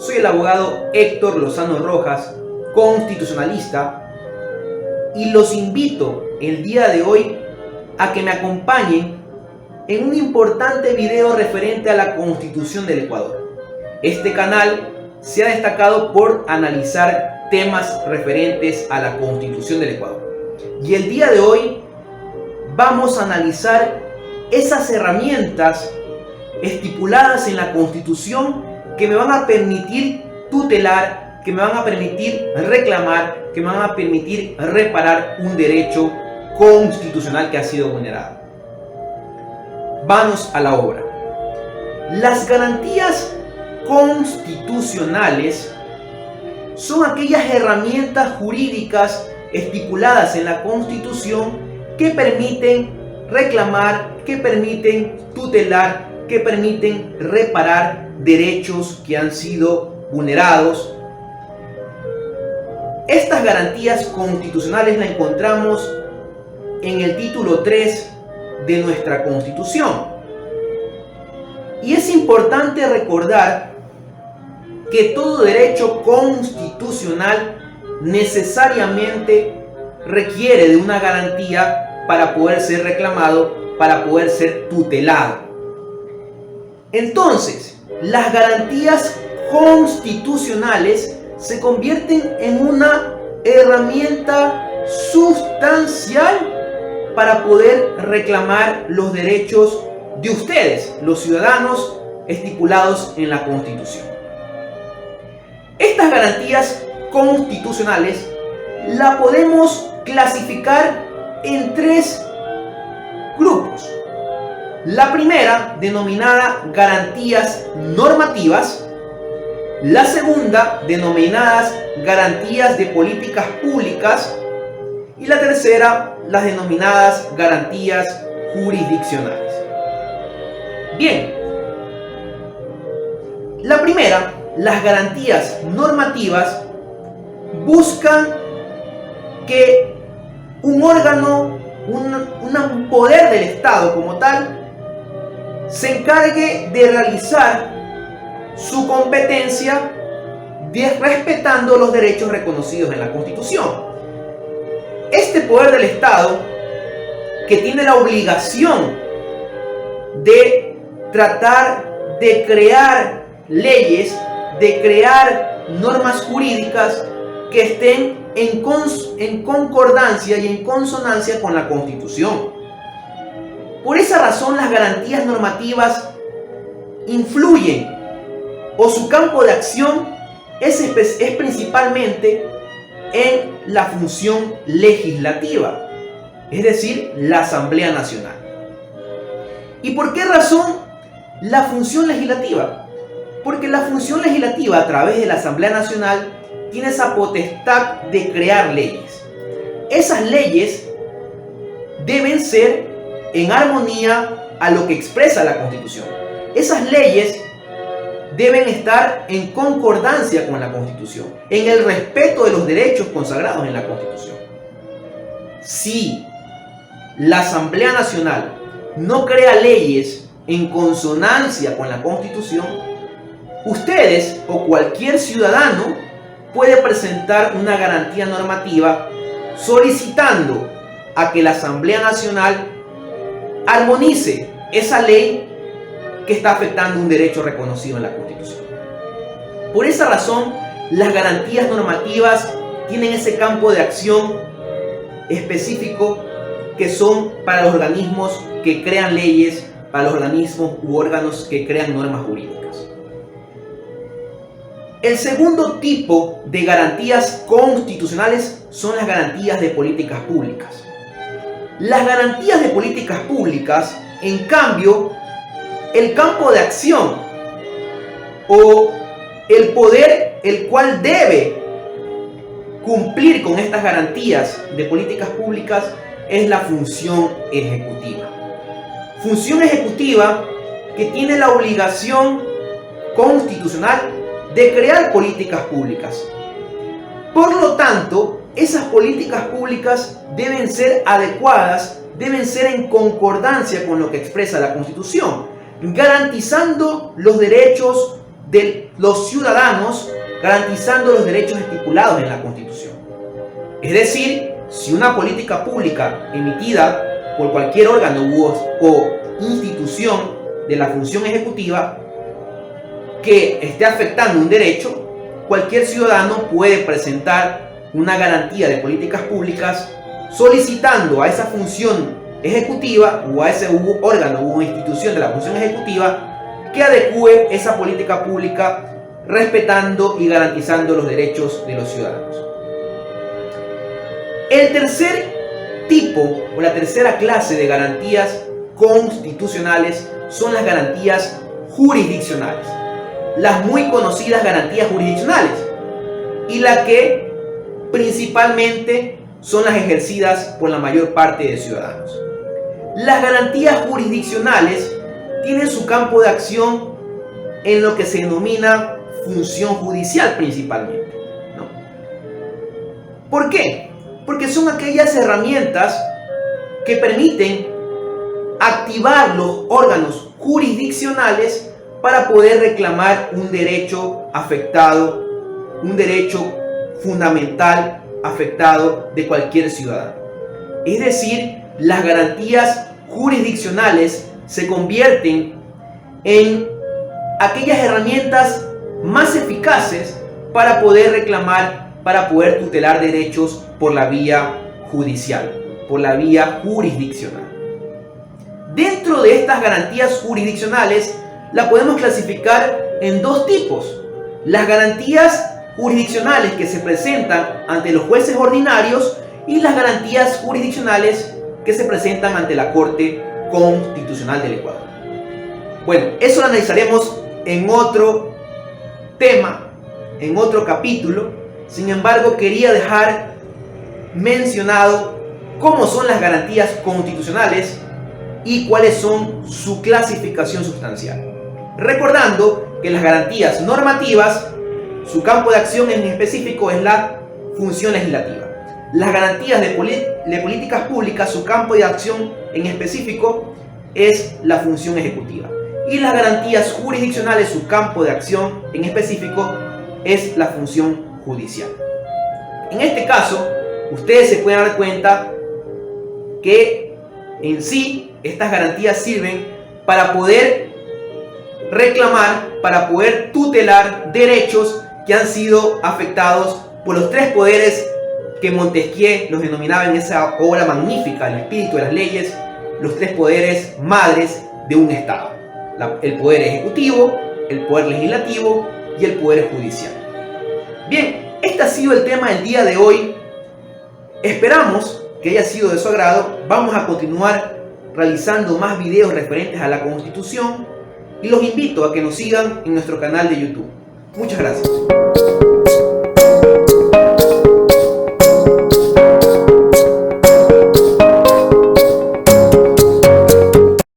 Soy el abogado Héctor Lozano Rojas, constitucionalista, y los invito el día de hoy a que me acompañen en un importante video referente a la Constitución del Ecuador. Este canal se ha destacado por analizar temas referentes a la Constitución del Ecuador. Y el día de hoy vamos a analizar esas herramientas estipuladas en la Constitución que me van a permitir tutelar, que me van a permitir reclamar, que me van a permitir reparar un derecho constitucional que ha sido vulnerado. Vamos a la obra. Las garantías constitucionales son aquellas herramientas jurídicas estipuladas en la Constitución que permiten reclamar, que permiten tutelar, que permiten reparar derechos que han sido vulnerados. Estas garantías constitucionales las encontramos en el título 3 de nuestra Constitución. Y es importante recordar que todo derecho constitucional necesariamente requiere de una garantía para poder ser reclamado, para poder ser tutelado. Entonces, las garantías constitucionales se convierten en una herramienta sustancial para poder reclamar los derechos de ustedes, los ciudadanos, estipulados en la Constitución. Estas garantías constitucionales la podemos clasificar en tres grupos. La primera, denominada garantías normativas. La segunda, denominadas garantías de políticas públicas. Y la tercera, las denominadas garantías jurisdiccionales. Bien, la primera, las garantías normativas, buscan que un órgano, un poder del Estado como tal, se encargue de realizar su competencia respetando los derechos reconocidos en la Constitución. Este poder del Estado, que tiene la obligación de tratar de crear leyes, de crear normas jurídicas que estén en concordancia y en consonancia con la Constitución. Por esa razón, las garantías normativas influyen, o su campo de acción es principalmente en la función legislativa, es decir, la Asamblea Nacional. ¿Y por qué razón la función legislativa? Porque la función legislativa, a través de la Asamblea Nacional, tiene esa potestad de crear leyes. Esas leyes deben ser en armonía a lo que expresa la Constitución. Esas leyes deben estar en concordancia con la Constitución, en el respeto de los derechos consagrados en la Constitución. Si la Asamblea Nacional no crea leyes en consonancia con la Constitución, ustedes o cualquier ciudadano puede presentar una garantía normativa solicitando a que la Asamblea Nacional armonice esa ley que está afectando un derecho reconocido en la Constitución. Por esa razón, las garantías normativas tienen ese campo de acción específico que son para los organismos que crean leyes, para los organismos u órganos que crean normas jurídicas. El segundo tipo de garantías constitucionales son las garantías de políticas públicas. Las garantías de políticas públicas, en cambio, el campo de acción o el poder el cual debe cumplir con estas garantías de políticas públicas es la función ejecutiva. Función ejecutiva que tiene la obligación constitucional de crear políticas públicas. Por lo tanto, esas políticas públicas deben ser adecuadas, deben ser en concordancia con lo que expresa la Constitución, garantizando los derechos de los ciudadanos, garantizando los derechos estipulados en la Constitución. Es decir, si una política pública emitida por cualquier órgano o institución de la función ejecutiva que esté afectando un derecho, cualquier ciudadano puede presentar una garantía de políticas públicas solicitando a esa función ejecutiva o a ese órgano o institución de la función ejecutiva que adecue esa política pública respetando y garantizando los derechos de los ciudadanos. El tercer tipo o la tercera clase de garantías constitucionales son las garantías jurisdiccionales, las muy conocidas garantías jurisdiccionales, y las que principalmente son las ejercidas por la mayor parte de ciudadanos. Las garantías jurisdiccionales tienen su campo de acción en lo que se denomina función judicial principalmente, ¿no? ¿Por qué? Porque son aquellas herramientas que permiten activar los órganos jurisdiccionales para poder reclamar un derecho afectado, un derecho fundamental afectado de cualquier ciudadano. Es decir, las garantías jurisdiccionales se convierten en aquellas herramientas más eficaces para poder reclamar, para poder tutelar derechos por la vía judicial, por la vía jurisdiccional. Dentro de estas garantías jurisdiccionales la podemos clasificar en dos tipos: las garantías jurisdiccionales que se presentan ante los jueces ordinarios y las garantías jurisdiccionales que se presentan ante la Corte Constitucional del Ecuador. Bueno, eso lo analizaremos en otro tema, en otro capítulo. Sin embargo, quería dejar mencionado cómo son las garantías constitucionales y cuáles son su clasificación sustancial. Recordando que las garantías normativas, su campo de acción en específico es la función legislativa. Las garantías de políticas públicas, su campo de acción en específico es la función ejecutiva. Y las garantías jurisdiccionales, su campo de acción en específico es la función judicial. En este caso, ustedes se pueden dar cuenta que en sí estas garantías sirven para poder reclamar, para poder tutelar derechos que han sido afectados por los tres poderes que Montesquieu los denominaba en esa obra magnífica, El espíritu de las leyes, los tres poderes madres de un Estado: el poder ejecutivo, el poder legislativo y el poder judicial. Bien, este ha sido el tema del día de hoy. Esperamos que haya sido de su agrado. Vamos a continuar realizando más videos referentes a la Constitución y los invito a que nos sigan en nuestro canal de YouTube. Muchas gracias.